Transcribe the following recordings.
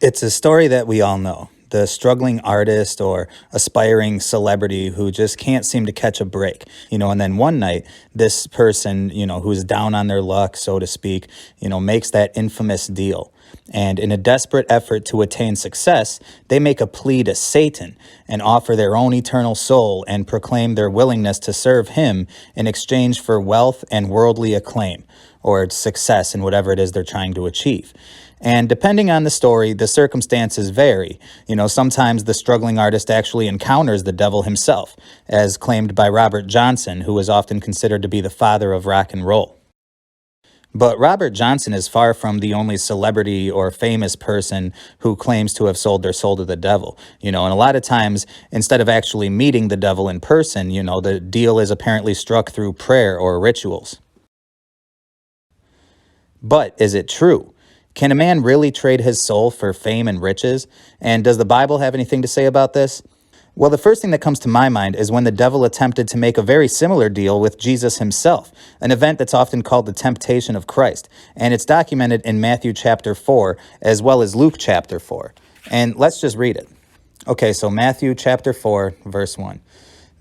It's a story that we all know. The struggling artist or aspiring celebrity who just can't seem to catch a break, and then one night, this person, who's down on their luck, so to speak, makes that infamous deal. And in a desperate effort to attain success, they make a plea to Satan and offer their own eternal soul and proclaim their willingness to serve him in exchange for wealth and worldly acclaim, or success in whatever it is they're trying to achieve. And depending on the story, the circumstances vary. Sometimes the struggling artist actually encounters the devil himself, as claimed by Robert Johnson, who is often considered to be the father of rock and roll. But Robert Johnson is far from the only celebrity or famous person who claims to have sold their soul to the devil. And a lot of times, instead of actually meeting the devil in person, the deal is apparently struck through prayer or rituals. But is it true? Can a man really trade his soul for fame and riches? And does the Bible have anything to say about this? Well, the first thing that comes to my mind is when the devil attempted to make a very similar deal with Jesus himself, an event that's often called the temptation of Christ. And it's documented in Matthew chapter 4, as well as Luke chapter 4. And let's just read it. Okay, so Matthew chapter 4, verse 1.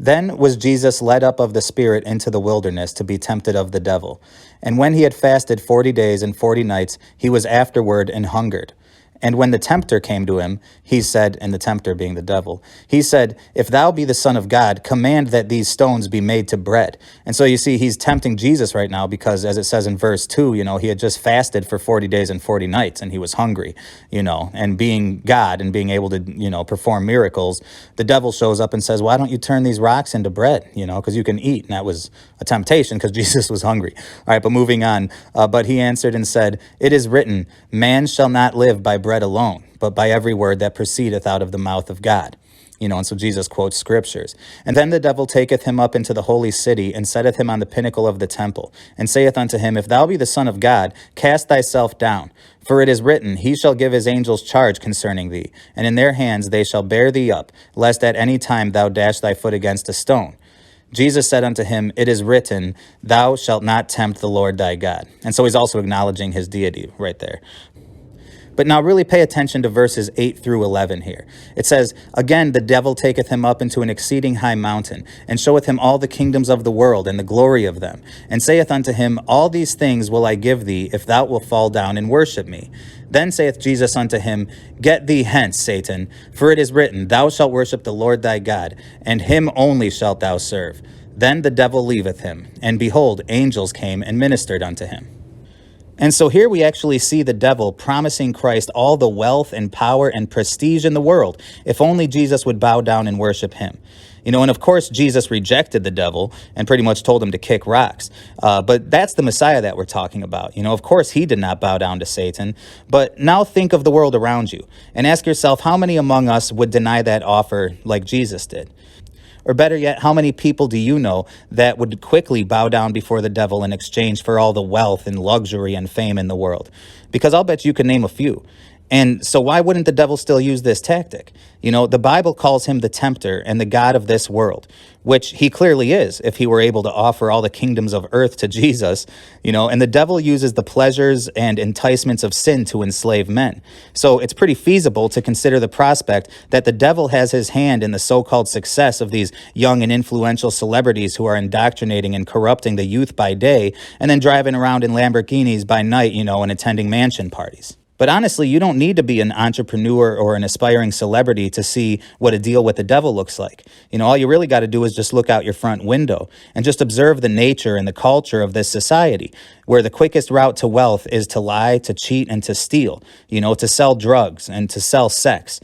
Then was Jesus led up of the Spirit into the wilderness to be tempted of the devil. And when he had fasted 40 days and 40 nights, he was afterward and hungered. And when the tempter came to him, he said, and the tempter being the devil, he said, if thou be the Son of God, command that these stones be made to bread. And so you see, he's tempting Jesus right now because, as it says in verse 2, he had just fasted for 40 days and 40 nights, and he was hungry, and being God and being able to, perform miracles, the devil shows up and says, why don't you turn these rocks into bread, because you can eat. And that was a temptation because Jesus was hungry. All right, but moving on. But he answered and said, it is written, man shall not live by bread alone, but by every word that proceedeth out of the mouth of God. And so Jesus quotes scriptures. And then the devil taketh him up into the holy city, and setteth him on the pinnacle of the temple, and saith unto him, if thou be the Son of God, cast thyself down. For it is written, he shall give his angels charge concerning thee, and in their hands they shall bear thee up, lest at any time thou dash thy foot against a stone. Jesus said unto him, it is written, thou shalt not tempt the Lord thy God. And so he's also acknowledging his deity right there. But now really pay attention to verses 8 through 11 here. It says, again, the devil taketh him up into an exceeding high mountain, and showeth him all the kingdoms of the world, and the glory of them, and saith unto him, all these things will I give thee, if thou wilt fall down and worship me. Then saith Jesus unto him, get thee hence, Satan, for it is written, thou shalt worship the Lord thy God, and him only shalt thou serve. Then the devil leaveth him, and behold, angels came and ministered unto him. And so here we actually see the devil promising Christ all the wealth and power and prestige in the world, if only Jesus would bow down and worship him. And of course, Jesus rejected the devil and pretty much told him to kick rocks. But that's the Messiah that we're talking about. Of course, he did not bow down to Satan. But now think of the world around you and ask yourself, how many among us would deny that offer like Jesus did? Or better yet, how many people do you know that would quickly bow down before the devil in exchange for all the wealth and luxury and fame in the world? Because I'll bet you could name a few. And so why wouldn't the devil still use this tactic? The Bible calls him the tempter and the god of this world, which he clearly is if he were able to offer all the kingdoms of earth to Jesus, and the devil uses the pleasures and enticements of sin to enslave men. So it's pretty feasible to consider the prospect that the devil has his hand in the so-called success of these young and influential celebrities who are indoctrinating and corrupting the youth by day and then driving around in Lamborghinis by night, and attending mansion parties. But honestly, you don't need to be an entrepreneur or an aspiring celebrity to see what a deal with the devil looks like. All you really got to do is just look out your front window and just observe the nature and the culture of this society, where the quickest route to wealth is to lie, to cheat, and to steal, to sell drugs and to sell sex,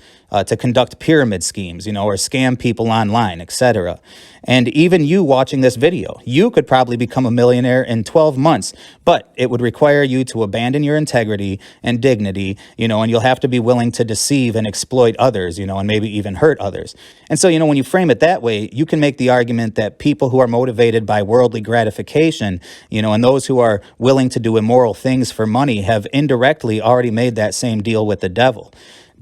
to conduct pyramid schemes, or scam people online, etc. And even you watching this video, you could probably become a millionaire in 12 months, but it would require you to abandon your integrity and dignity, and you'll have to be willing to deceive and exploit others, and maybe even hurt others. And so, when you frame it that way, you can make the argument that people who are motivated by worldly gratification, and those who are willing to do immoral things for money have indirectly already made that same deal with the devil.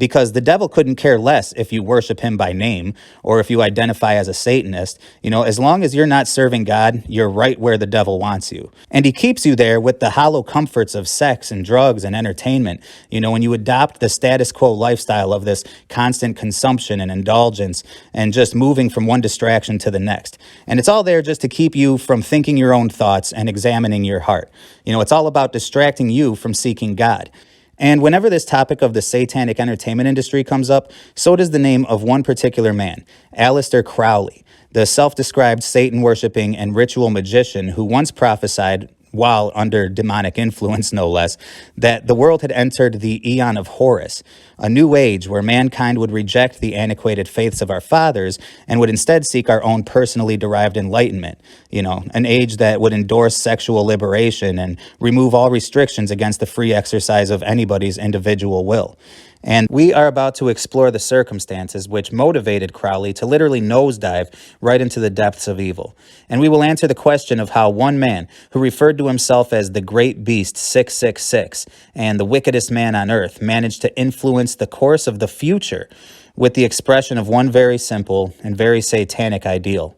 because the devil couldn't care less if you worship him by name or if you identify as a Satanist. As long as you're not serving God, you're right where the devil wants you. And he keeps you there with the hollow comforts of sex and drugs and entertainment. When you adopt the status quo lifestyle of this constant consumption and indulgence and just moving from one distraction to the next. And it's all there just to keep you from thinking your own thoughts and examining your heart. It's all about distracting you from seeking God. And whenever this topic of the satanic entertainment industry comes up, so does the name of one particular man, Aleister Crowley, the self-described Satan-worshipping and ritual magician who once prophesied, while under demonic influence no less, that the world had entered the Aeon of Horus, a new age where mankind would reject the antiquated faiths of our fathers and would instead seek our own personally derived enlightenment, an age that would endorse sexual liberation and remove all restrictions against the free exercise of anybody's individual will. And we are about to explore the circumstances which motivated Crowley to literally nosedive right into the depths of evil. And we will answer the question of how one man who referred to himself as the Great Beast 666 and the wickedest man on earth managed to influence the course of the future with the expression of one very simple and very satanic ideal: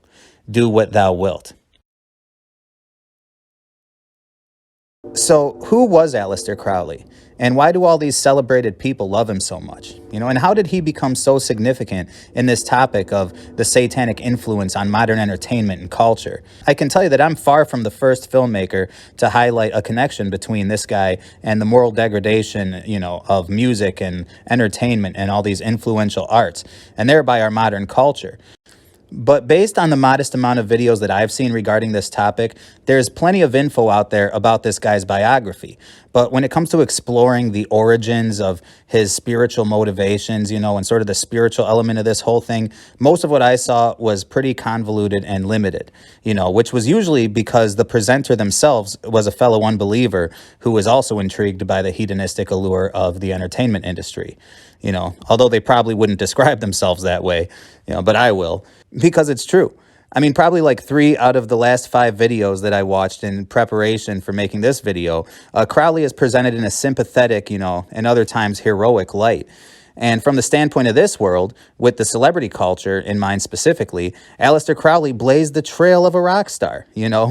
do what thou wilt. So, who was Aleister Crowley? And why do all these celebrated people love him so much? And how did he become so significant in this topic of the satanic influence on modern entertainment and culture? I can tell you that I'm far from the first filmmaker to highlight a connection between this guy and the moral degradation, of music and entertainment and all these influential arts, and thereby our modern culture. But based on the modest amount of videos that I've seen regarding this topic, there's plenty of info out there about this guy's biography. But when it comes to exploring the origins of his spiritual motivations, and sort of the spiritual element of this whole thing, most of what I saw was pretty convoluted and limited, which was usually because the presenter themselves was a fellow unbeliever who was also intrigued by the hedonistic allure of the entertainment industry. Although they probably wouldn't describe themselves that way, but I will, because it's true. I mean, probably like 3 out of the last 5 videos that I watched in preparation for making this video, Crowley is presented in a sympathetic, and other times heroic light. And from the standpoint of this world, with the celebrity culture in mind specifically, Aleister Crowley blazed the trail of a rock star,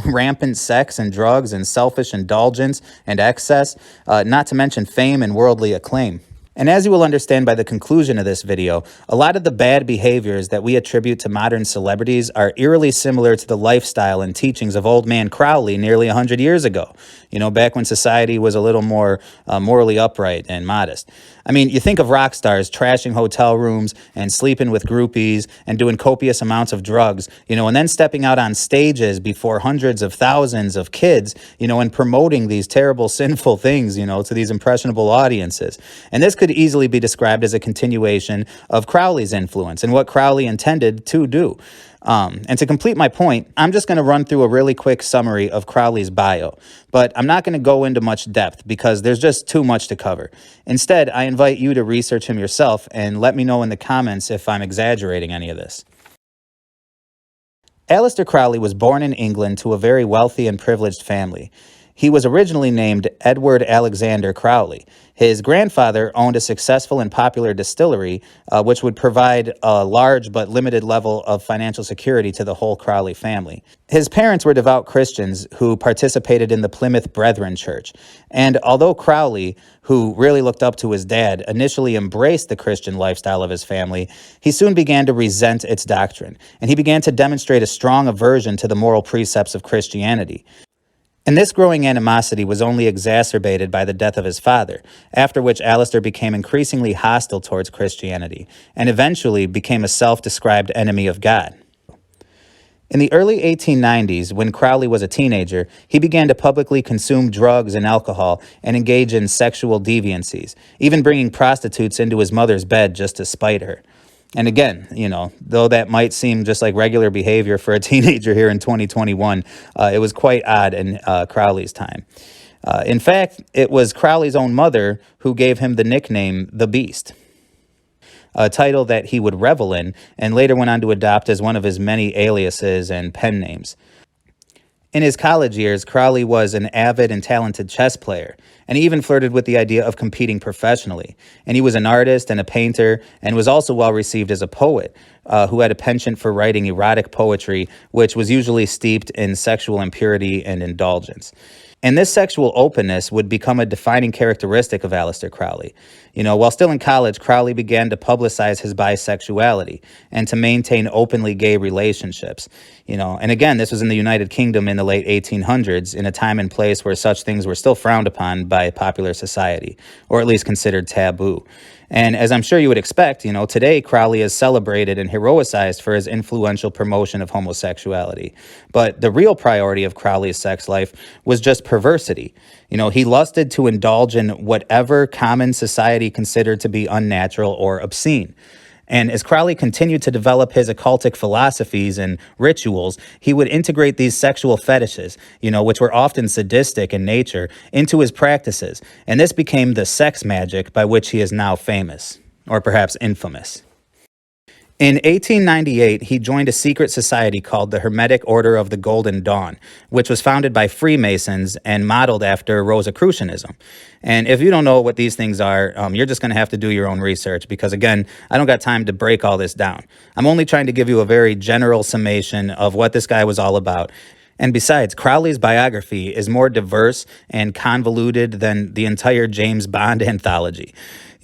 rampant sex and drugs and selfish indulgence and excess, not to mention fame and worldly acclaim. And as you will understand by the conclusion of this video, a lot of the bad behaviors that we attribute to modern celebrities are eerily similar to the lifestyle and teachings of old man Crowley nearly 100 years ago, back when society was a little more morally upright and modest. I mean, you think of rock stars trashing hotel rooms and sleeping with groupies and doing copious amounts of drugs, and then stepping out on stages before hundreds of thousands of kids, and promoting these terrible, sinful things, to these impressionable audiences. And this could easily be described as a continuation of Crowley's influence and what Crowley intended to do. And to complete my point, I'm just going to run through a really quick summary of Crowley's bio, but I'm not going to go into much depth because there's just too much to cover. Instead, I invite you to research him yourself and let me know in the comments if I'm exaggerating any of this. Aleister Crowley was born in England to a very wealthy and privileged family. He was originally named Edward Alexander Crowley. His grandfather owned a successful and popular distillery, which would provide a large but limited level of financial security to the whole Crowley family. His parents were devout Christians who participated in the Plymouth Brethren Church. And although Crowley, who really looked up to his dad, initially embraced the Christian lifestyle of his family, he soon began to resent its doctrine, and he began to demonstrate a strong aversion to the moral precepts of Christianity. And this growing animosity was only exacerbated by the death of his father, after which Aleister became increasingly hostile towards Christianity, and eventually became a self-described enemy of God. In the early 1890s, when Crowley was a teenager, he began to publicly consume drugs and alcohol and engage in sexual deviancies, even bringing prostitutes into his mother's bed just to spite her. And again, though that might seem just like regular behavior for a teenager here in 2021, it was quite odd in Crowley's time. In fact, it was Crowley's own mother who gave him the nickname The Beast, a title that he would revel in and later went on to adopt as one of his many aliases and pen names. In his college years, Crowley was an avid and talented chess player, and he even flirted with the idea of competing professionally. And he was an artist and a painter, and was also well received as a poet, who had a penchant for writing erotic poetry, which was usually steeped in sexual impurity and indulgence. And this sexual openness would become a defining characteristic of Aleister Crowley. While still in college, Crowley began to publicize his bisexuality and to maintain openly gay relationships. And again, this was in the United Kingdom in the late 1800s, in a time and place where such things were still frowned upon by popular society, or at least considered taboo. And as I'm sure you would expect, today Crowley is celebrated and heroicized for his influential promotion of homosexuality. But the real priority of Crowley's sex life was just perversity. He lusted to indulge in whatever common society considered to be unnatural or obscene. And as Crowley continued to develop his occultic philosophies and rituals, he would integrate these sexual fetishes, which were often sadistic in nature, into his practices. And this became the sex magic by which he is now famous, or perhaps infamous. In 1898, he joined a secret society called the Hermetic Order of the Golden Dawn, which was founded by Freemasons and modeled after Rosicrucianism. And if you don't know what these things are, you're just going to have to do your own research because, again, I don't got time to break all this down. I'm only trying to give you a very general summation of what this guy was all about. And besides, Crowley's biography is more diverse and convoluted than the entire James Bond anthology.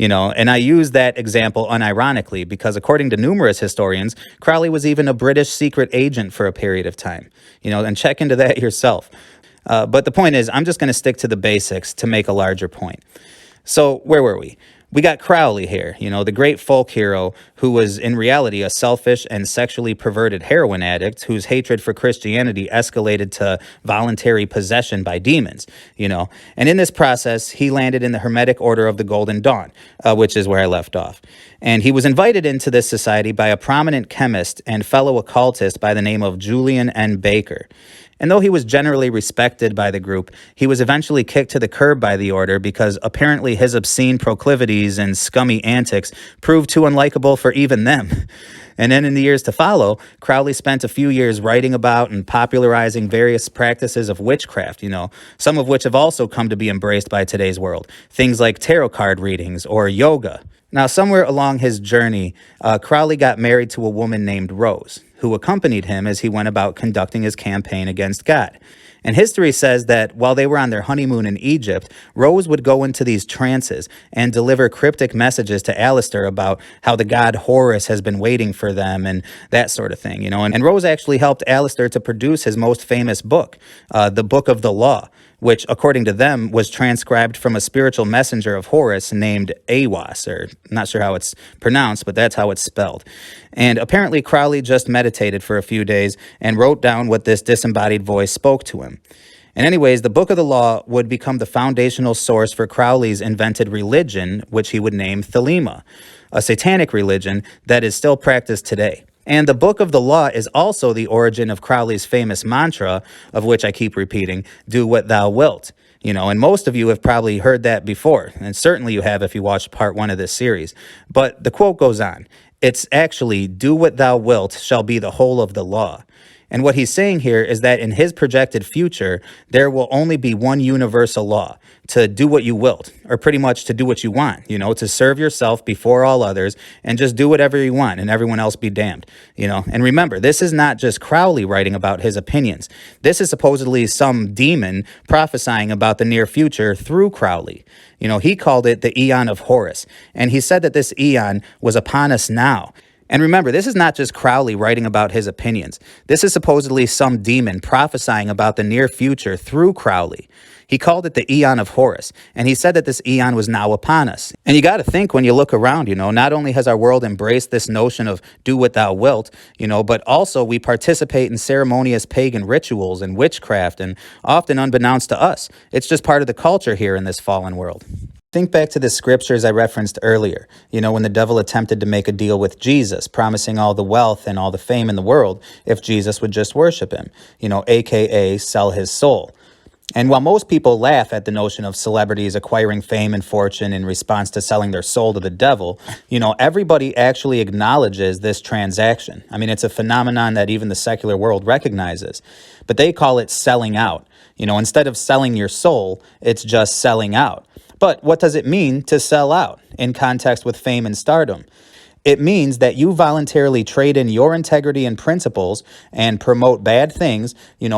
And I use that example unironically because according to numerous historians, Crowley was even a British secret agent for a period of time, and check into that yourself. But the point is, I'm just going to stick to the basics to make a larger point. So where were we? We got Crowley here, the great folk hero who was in reality a selfish and sexually perverted heroin addict whose hatred for Christianity escalated to voluntary possession by demons, And in this process, he landed in the Hermetic Order of the Golden Dawn, which is where I left off. And he was invited into this society by a prominent chemist and fellow occultist by the name of Julian N. Baker. And though he was generally respected by the group, he was eventually kicked to the curb by the order because apparently his obscene proclivities and scummy antics proved too unlikable for even them. And then in the years to follow, Crowley spent a few years writing about and popularizing various practices of witchcraft, some of which have also come to be embraced by today's world. Things like tarot card readings or yoga. Now, somewhere along his journey, Crowley got married to a woman named Rose, who accompanied him as he went about conducting his campaign against God. And history says that while they were on their honeymoon in Egypt, Rose would go into these trances and deliver cryptic messages to Aleister about how the god Horus has been waiting for them and that sort of thing, And Rose actually helped Aleister to produce his most famous book, the Book of the Law, which, according to them, was transcribed from a spiritual messenger of Horus named Aiwass, or I'm not sure how it's pronounced, but that's how it's spelled. And apparently Crowley just meditated for a few days and wrote down what this disembodied voice spoke to him. And anyways, the Book of the Law would become the foundational source for Crowley's invented religion, which he would name Thelema, a satanic religion that is still practiced today. And the Book of the Law is also the origin of Crowley's famous mantra, of which I keep repeating, do what thou wilt. And most of you have probably heard that before, and certainly you have if you watched part 1 of this series. But the quote goes on. It's actually, do what thou wilt shall be the whole of the law. And what he's saying here is that in his projected future, there will only be one universal law, to do what you wilt, or pretty much to do what you want, to serve yourself before all others and just do whatever you want and everyone else be damned, And remember, this is not just Crowley writing about his opinions. This is supposedly some demon prophesying about the near future through Crowley. He called it the Eon of Horus, and he said that this eon was upon us now. And remember, this is not just Crowley writing about his opinions. This is supposedly some demon prophesying about the near future through Crowley. He called it the Eon of Horus, and he said that this eon was now upon us. And you got to think when you look around, not only has our world embraced this notion of do what thou wilt, but also we participate in ceremonious pagan rituals and witchcraft, and often unbeknownst to us. It's just part of the culture here in this fallen world. Think back to the scriptures I referenced earlier, when the devil attempted to make a deal with Jesus, promising all the wealth and all the fame in the world if Jesus would just worship him, aka sell his soul. And while most people laugh at the notion of celebrities acquiring fame and fortune in response to selling their soul to the devil, everybody actually acknowledges this transaction. I mean, it's a phenomenon that even the secular world recognizes, but they call it selling out. Instead of selling your soul, it's just selling out. But what does it mean to sell out in context with fame and stardom? It means that you voluntarily trade in your integrity and principles and promote bad things,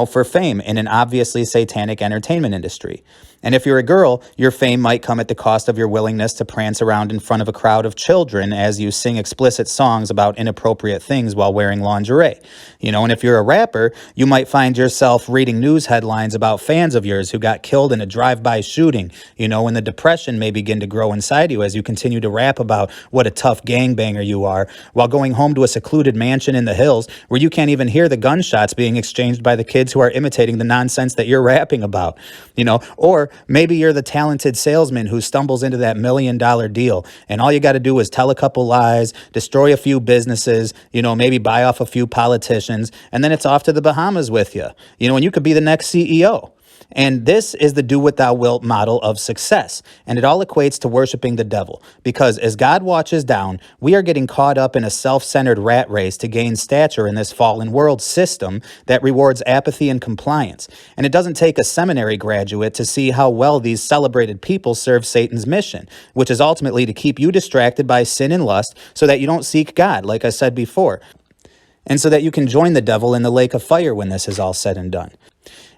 for fame in an obviously satanic entertainment industry. And if you're a girl, your fame might come at the cost of your willingness to prance around in front of a crowd of children as you sing explicit songs about inappropriate things while wearing lingerie. And if you're a rapper, you might find yourself reading news headlines about fans of yours who got killed in a drive-by shooting, and the depression may begin to grow inside you as you continue to rap about what a tough gangbanger you are while going home to a secluded mansion in the hills where you can't even hear the gunshots being exchanged by the kids who are imitating the nonsense that you're rapping about, or maybe you're the talented salesman who stumbles into that $1 million deal and all you got to do is tell a couple lies, destroy a few businesses, maybe buy off a few politicians, and then it's off to the Bahamas with you, and you could be the next CEO. And this is the do what thou wilt model of success. And it all equates to worshiping the devil. Because as God watches down, we are getting caught up in a self-centered rat race to gain stature in this fallen world system that rewards apathy and compliance. And it doesn't take a seminary graduate to see how well these celebrated people serve Satan's mission, which is ultimately to keep you distracted by sin and lust so that you don't seek God, like I said before. And so that you can join the devil in the lake of fire when this is all said and done.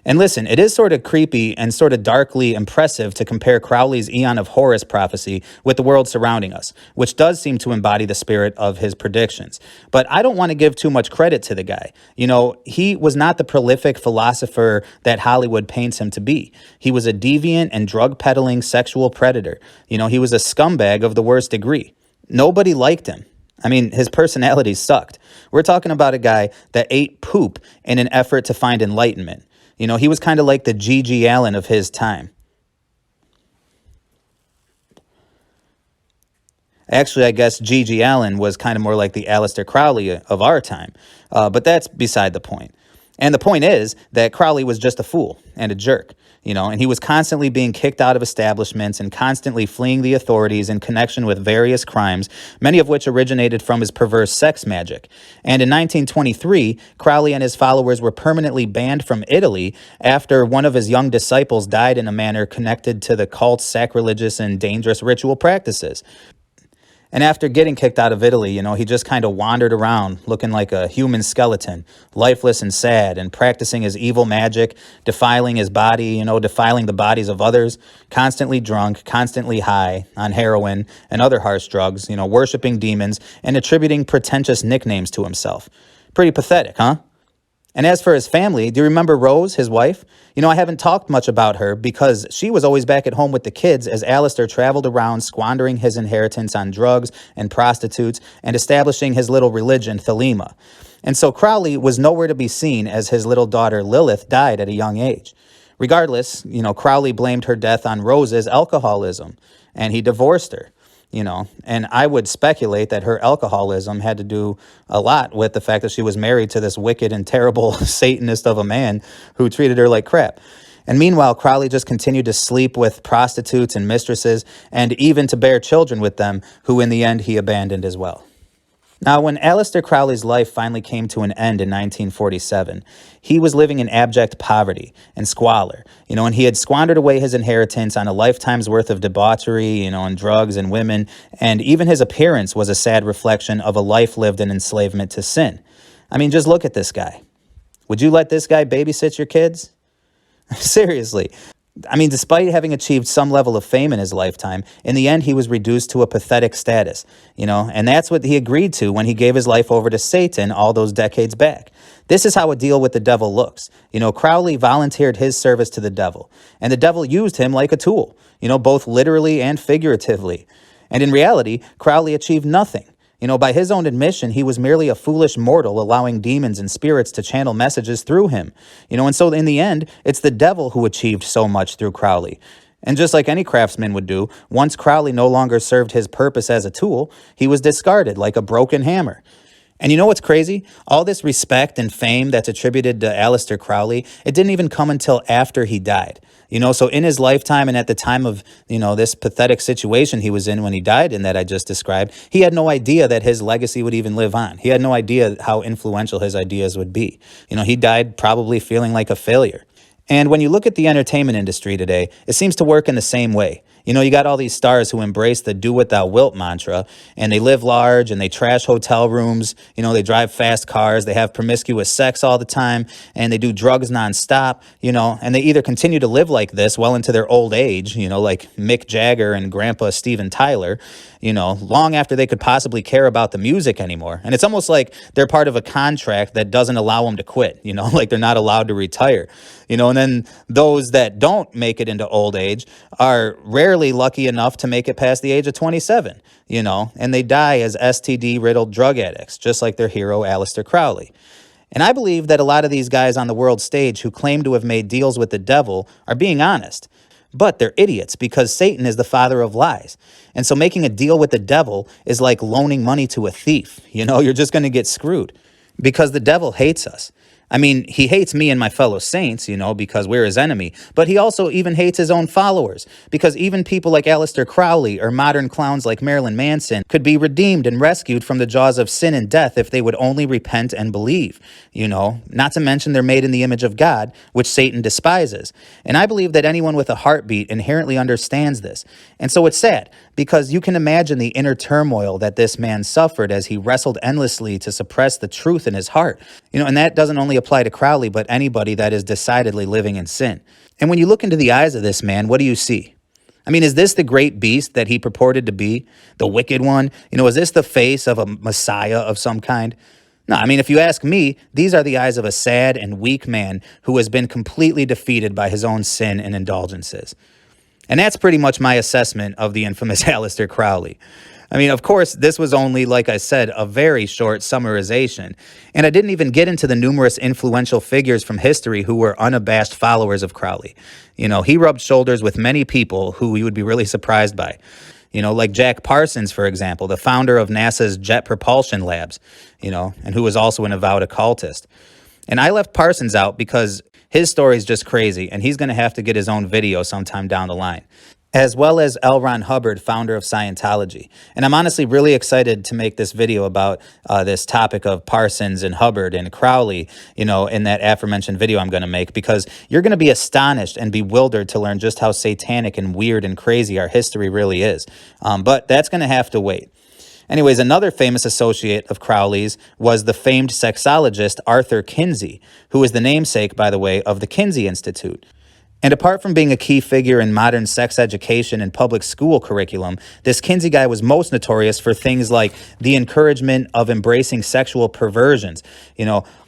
And listen, it is sort of creepy and sort of darkly impressive to compare Crowley's Aeon of Horus prophecy with the world surrounding us, which does seem to embody the spirit of his predictions. But I don't want to give too much credit to the guy. He was not the prolific philosopher that Hollywood paints him to be. He was a deviant and drug-peddling sexual predator. He was a scumbag of the worst degree. Nobody liked him. I mean, his personality sucked. We're talking about a guy that ate poop in an effort to find enlightenment. He was kind of like the G.G. Allin of his time. Actually, I guess G.G. Allin was kind of more like the Aleister Crowley of our time. But that's beside the point. And the point is that Crowley was just a fool and a jerk, and he was constantly being kicked out of establishments and constantly fleeing the authorities in connection with various crimes, many of which originated from his perverse sex magic. And in 1923, Crowley and his followers were permanently banned from Italy after one of his young disciples died in a manner connected to the cult's sacrilegious and dangerous ritual practices. And after getting kicked out of Italy, he just kind of wandered around looking like a human skeleton, lifeless and sad, and practicing his evil magic, defiling his body, defiling the bodies of others, constantly drunk, constantly high on heroin and other harsh drugs, worshiping demons and attributing pretentious nicknames to himself. Pretty pathetic, huh? And as for his family, do you remember Rose, his wife? I haven't talked much about her because she was always back at home with the kids as Aleister traveled around squandering his inheritance on drugs and prostitutes and establishing his little religion, Thelema. And so Crowley was nowhere to be seen as his little daughter Lilith died at a young age. Regardless, Crowley blamed her death on Rose's alcoholism, and he divorced her. And I would speculate that her alcoholism had to do a lot with the fact that she was married to this wicked and terrible Satanist of a man who treated her like crap. And meanwhile, Crowley just continued to sleep with prostitutes and mistresses and even to bear children with them, who in the end he abandoned as well. Now, when Aleister Crowley's life finally came to an end in 1947, he was living in abject poverty and squalor, and he had squandered away his inheritance on a lifetime's worth of debauchery, and drugs and women, and even his appearance was a sad reflection of a life lived in enslavement to sin. I mean, just look at this guy. Would you let this guy babysit your kids? Seriously. I mean, despite having achieved some level of fame in his lifetime, in the end, he was reduced to a pathetic status, and that's what he agreed to when he gave his life over to Satan all those decades back. This is how a deal with the devil looks. Crowley volunteered his service to the devil, and the devil used him like a tool, both literally and figuratively. And in reality, Crowley achieved nothing. By his own admission, he was merely a foolish mortal allowing demons and spirits to channel messages through him. And so in the end, it's the devil who achieved so much through Crowley. And just like any craftsman would do, once Crowley no longer served his purpose as a tool, he was discarded like a broken hammer. And you know what's crazy? All this respect and fame that's attributed to Aleister Crowley, it didn't even come until after he died. So in his lifetime and at the time of, this pathetic situation he was in when he died and that I just described, he had no idea that his legacy would even live on. He had no idea how influential his ideas would be. He died probably feeling like a failure. And when you look at the entertainment industry today, it seems to work in the same way. You got all these stars who embrace the do what thou wilt mantra, and they live large and they trash hotel rooms. They drive fast cars, they have promiscuous sex all the time, and they do drugs nonstop, and they either continue to live like this well into their old age, like Mick Jagger and Grandpa Steven Tyler, long after they could possibly care about the music anymore. And it's almost like they're part of a contract that doesn't allow them to quit, like they're not allowed to retire. And then those that don't make it into old age are rarely lucky enough to make it past the age of 27, and they die as STD-riddled drug addicts, just like their hero, Aleister Crowley. And I believe that a lot of these guys on the world stage who claim to have made deals with the devil are being honest. But they're idiots because Satan is the father of lies. And so making a deal with the devil is like loaning money to a thief. You're just going to get screwed because the devil hates us. I mean, he hates me and my fellow saints, because we're his enemy, but he also even hates his own followers, because even people like Aleister Crowley or modern clowns like Marilyn Manson could be redeemed and rescued from the jaws of sin and death if they would only repent and believe, not to mention they're made in the image of God, which Satan despises. And I believe that anyone with a heartbeat inherently understands this. And so it's sad, because you can imagine the inner turmoil that this man suffered as he wrestled endlessly to suppress the truth in his heart. And that doesn't only apply to Crowley, but anybody that is decidedly living in sin. And when you look into the eyes of this man, what do you see? I mean, is this the great beast that he purported to be? The wicked one? Is this the face of a messiah of some kind? No, I mean, if you ask me, these are the eyes of a sad and weak man who has been completely defeated by his own sin and indulgences. And that's pretty much my assessment of the infamous Aleister Crowley. I mean, of course, this was only, like I said, a very short summarization. And I didn't even get into the numerous influential figures from history who were unabashed followers of Crowley. He rubbed shoulders with many people who you would be really surprised by. Like Jack Parsons, for example, the founder of NASA's Jet Propulsion Labs, and who was also an avowed occultist. And I left Parsons out because his story is just crazy, and he's going to have to get his own video sometime down the line, as well as L. Ron Hubbard, founder of Scientology. And I'm honestly really excited to make this video about this topic of Parsons and Hubbard and Crowley, in that aforementioned video I'm going to make, because you're going to be astonished and bewildered to learn just how satanic and weird and crazy our history really is. But that's going to have to wait. Anyways, another famous associate of Crowley's was the famed sexologist Arthur Kinsey, who is the namesake, by the way, of the Kinsey Institute. And apart from being a key figure in modern sex education and public school curriculum, this Kinsey guy was most notorious for things like the encouragement of embracing sexual perversions,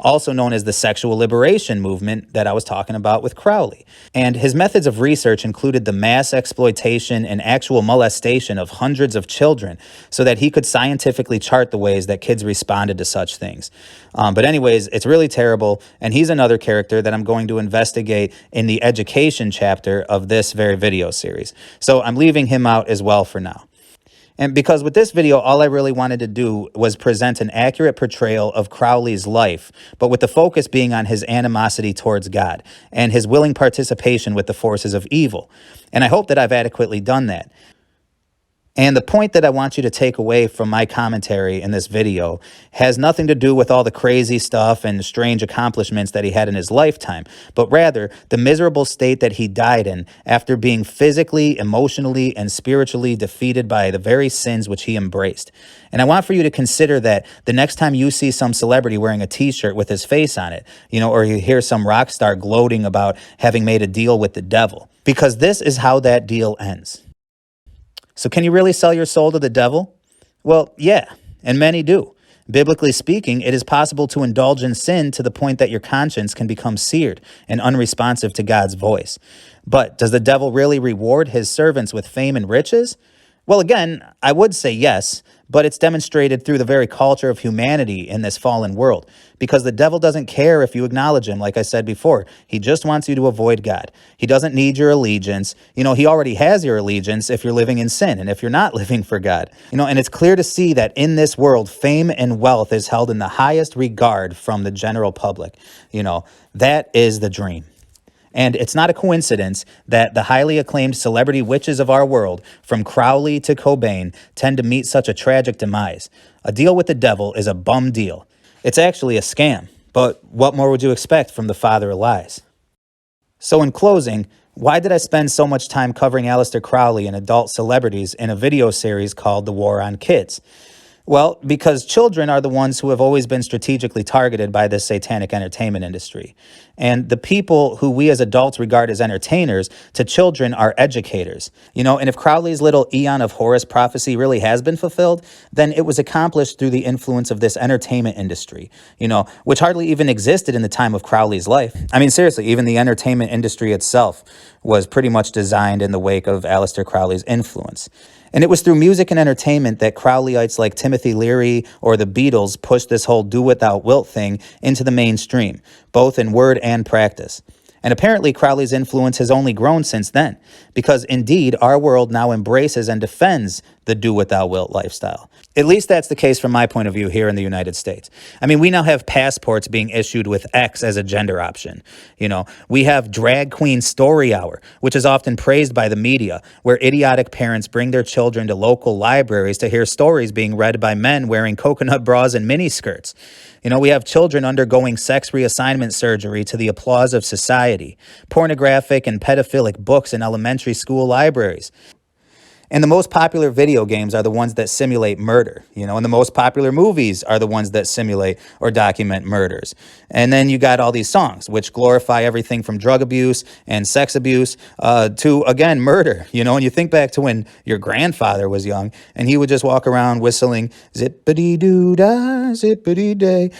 also known as the sexual liberation movement that I was talking about with Crowley. And his methods of research included the mass exploitation and actual molestation of hundreds of children so that he could scientifically chart the ways that kids responded to such things. But anyways, it's really terrible, and he's another character that I'm going to investigate in the education chapter of this very video series. So I'm leaving him out as well for now. And because with this video, all I really wanted to do was present an accurate portrayal of Crowley's life, but with the focus being on his animosity towards God and his willing participation with the forces of evil. And I hope that I've adequately done that. And the point that I want you to take away from my commentary in this video has nothing to do with all the crazy stuff and strange accomplishments that he had in his lifetime, but rather the miserable state that he died in after being physically, emotionally, and spiritually defeated by the very sins which he embraced. And I want for you to consider that the next time you see some celebrity wearing a t-shirt with his face on it, or you hear some rock star gloating about having made a deal with the devil, because this is how that deal ends. So can you really sell your soul to the devil? Well, yeah, and many do. Biblically speaking, it is possible to indulge in sin to the point that your conscience can become seared and unresponsive to God's voice. But does the devil really reward his servants with fame and riches? Well, again, I would say yes, but it's demonstrated through the very culture of humanity in this fallen world. Because the devil doesn't care if you acknowledge him, like I said before. He just wants you to avoid God. He doesn't need your allegiance. He already has your allegiance if you're living in sin and if you're not living for God. And it's clear to see that in this world, fame and wealth is held in the highest regard from the general public. That is the dream. And it's not a coincidence that the highly acclaimed celebrity witches of our world, from Crowley to Cobain, tend to meet such a tragic demise. A deal with the devil is a bum deal. It's actually a scam. But what more would you expect from the father of lies? So in closing, why did I spend so much time covering Aleister Crowley and adult celebrities in a video series called The War on Kids? Well, because children are the ones who have always been strategically targeted by this satanic entertainment industry. And the people who we as adults regard as entertainers to children are educators. And if Crowley's little Eon of Horus prophecy really has been fulfilled, then it was accomplished through the influence of this entertainment industry, which hardly even existed in the time of Crowley's life. I mean, seriously, even the entertainment industry itself was pretty much designed in the wake of Aleister Crowley's influence. And it was through music and entertainment that Crowleyites like Timothy Leary or the Beatles pushed this whole do without wilt thing into the mainstream, both in word and practice. And apparently Crowley's influence has only grown since then, because indeed our world now embraces and defends the do without wilt lifestyle. At least that's the case from my point of view here in the United States. I mean, we now have passports being issued with X as a gender option. We have drag queen story hour, which is often praised by the media, where idiotic parents bring their children to local libraries to hear stories being read by men wearing coconut bras and miniskirts. We have children undergoing sex reassignment surgery to the applause of society, pornographic and pedophilic books in elementary school libraries. And the most popular video games are the ones that simulate murder, and the most popular movies are the ones that simulate or document murders. And then you got all these songs, which glorify everything from drug abuse and sex abuse to, again, murder. And you think back to when your grandfather was young and he would just walk around whistling zippity-doo-dah, zippity-day,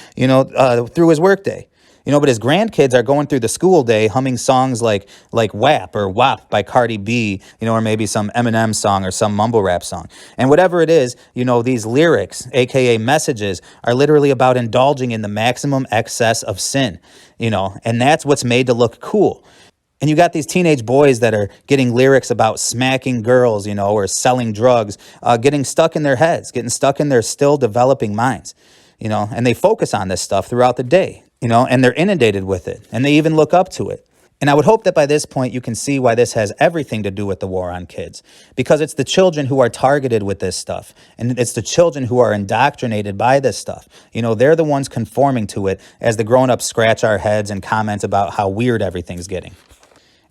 through his workday. But his grandkids are going through the school day humming songs like WAP or WAP by Cardi B, or maybe some Eminem song or some mumble rap song. And whatever it is, these lyrics, aka messages, are literally about indulging in the maximum excess of sin, and that's what's made to look cool. And you got these teenage boys that are getting lyrics about smacking girls, or selling drugs, getting stuck in their heads, getting stuck in their still developing minds, and they focus on this stuff throughout the day. And they're inundated with it, and they even look up to it. And I would hope that by this point you can see why this has everything to do with the war on kids, because it's the children who are targeted with this stuff, and it's the children who are indoctrinated by this stuff. They're the ones conforming to it as the grown-ups scratch our heads and comment about how weird everything's getting.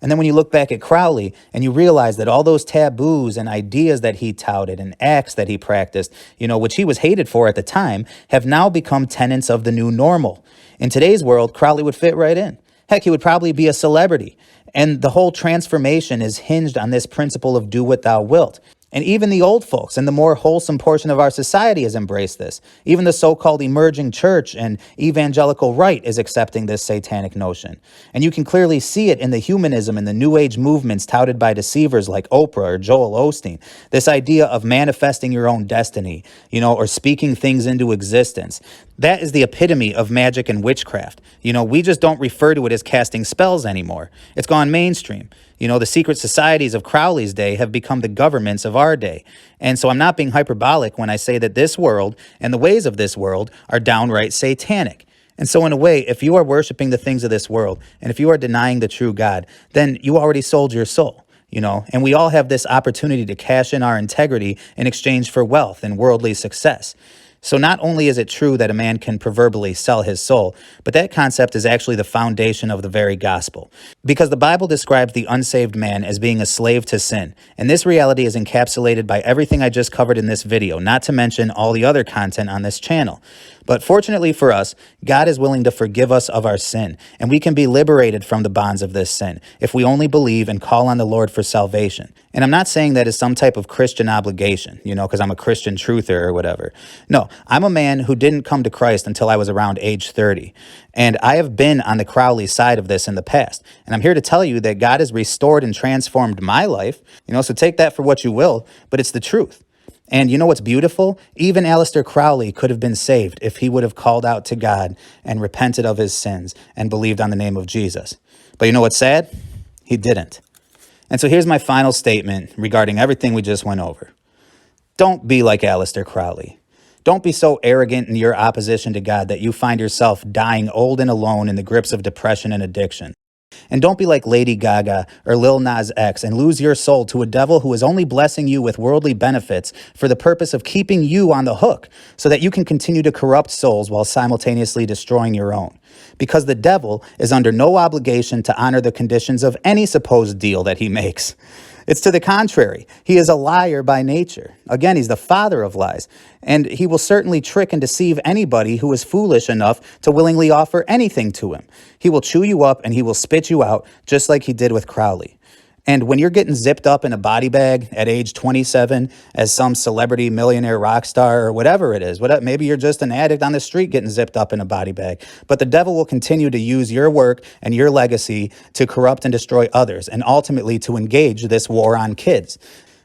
And then when you look back at Crowley and you realize that all those taboos and ideas that he touted and acts that he practiced, which he was hated for at the time, have now become tenets of the new normal. In today's world, Crowley would fit right in. Heck, he would probably be a celebrity. And the whole transformation is hinged on this principle of do what thou wilt. And even the old folks and the more wholesome portion of our society has embraced this. Even the so-called emerging church and evangelical right is accepting this satanic notion. And you can clearly see it in the humanism and the New Age movements touted by deceivers like Oprah or Joel Osteen. This idea of manifesting your own destiny, or speaking things into existence. That is the epitome of magic and witchcraft. We just don't refer to it as casting spells anymore. It's gone mainstream. The secret societies of Crowley's day have become the governments of our day. And so I'm not being hyperbolic when I say that this world and the ways of this world are downright satanic. And so in a way, if you are worshiping the things of this world, and if you are denying the true God, then you already sold your soul. And we all have this opportunity to cash in our integrity in exchange for wealth and worldly success. So not only is it true that a man can proverbially sell his soul, but that concept is actually the foundation of the very gospel. Because the Bible describes the unsaved man as being a slave to sin. And this reality is encapsulated by everything I just covered in this video, not to mention all the other content on this channel. But fortunately for us, God is willing to forgive us of our sin, and we can be liberated from the bonds of this sin if we only believe and call on the Lord for salvation. And I'm not saying that as some type of Christian obligation, because I'm a Christian truther or whatever. No, I'm a man who didn't come to Christ until I was around age 30. And I have been on the Crowley side of this in the past. And I'm here to tell you that God has restored and transformed my life. So take that for what you will, but it's the truth. And you know what's beautiful? Even Aleister Crowley could have been saved if he would have called out to God and repented of his sins and believed on the name of Jesus. But you know what's sad? He didn't. And so here's my final statement regarding everything we just went over. Don't be like Aleister Crowley. Don't be so arrogant in your opposition to God that you find yourself dying old and alone in the grips of depression and addiction. And don't be like Lady Gaga or Lil Nas X and lose your soul to a devil who is only blessing you with worldly benefits for the purpose of keeping you on the hook so that you can continue to corrupt souls while simultaneously destroying your own. Because the devil is under no obligation to honor the conditions of any supposed deal that he makes. It's to the contrary. He is a liar by nature. Again, he's the father of lies. And he will certainly trick and deceive anybody who is foolish enough to willingly offer anything to him. He will chew you up and he will spit you out, just like he did with Crowley. And when you're getting zipped up in a body bag at age 27 as some celebrity millionaire rock star or whatever it is, maybe you're just an addict on the street getting zipped up in a body bag, but the devil will continue to use your work and your legacy to corrupt and destroy others and ultimately to engage this war on kids.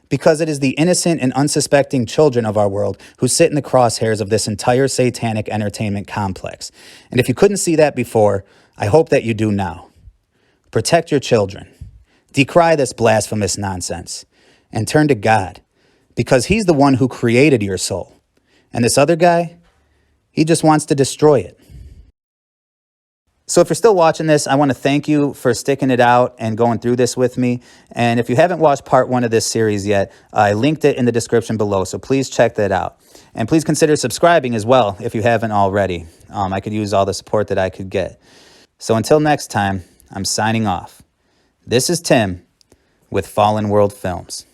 Because it is the innocent and unsuspecting children of our world who sit in the crosshairs of this entire satanic entertainment complex. And if you couldn't see that before, I hope that you do now. Protect your children. Decry this blasphemous nonsense and turn to God because he's the one who created your soul. And this other guy, he just wants to destroy it. So if you're still watching this, I want to thank you for sticking it out and going through this with me. And if you haven't watched part 1 of this series yet, I linked it in the description below. So please check that out. And please consider subscribing as well if you haven't already. I could use all the support that I could get. So until next time, I'm signing off. This is Tim with Fallen World Films.